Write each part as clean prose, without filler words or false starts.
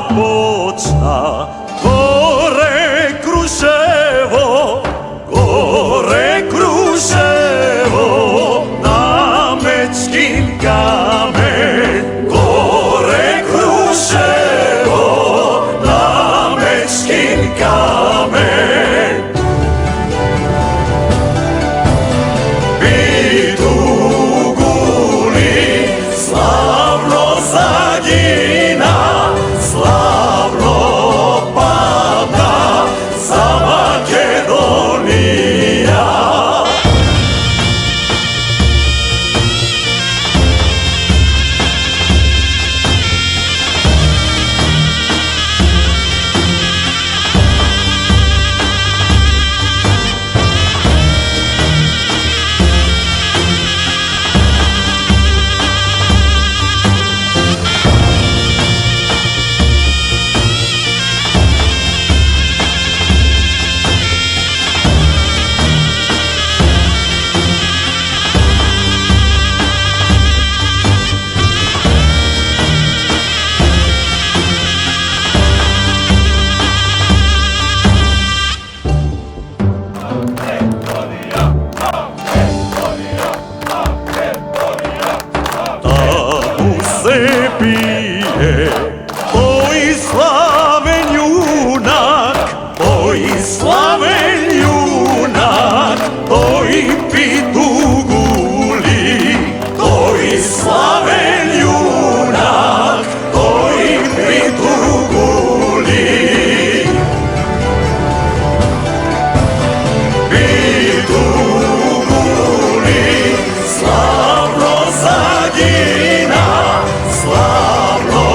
počna. Gore Kruševo, gore Kruševo, na Mečkin kamen. Gore Kruševo, na Mečkin kamen. Idu guli, slavno zagina, slavno pada za Makedonija. Se pije, oj slaven junak, oj slaven junak, oj pitu guli, oj slaven junak, oj pitu guli. Pitu guli, slavno zagina, slavno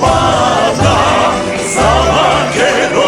pada za Makedonija.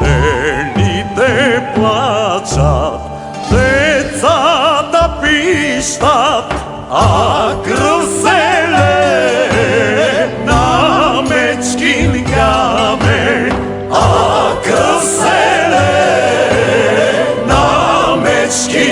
Ženite plačat, deca da pištat, a krv se leje na Mečkin kamen, a krv se leje na Mečkin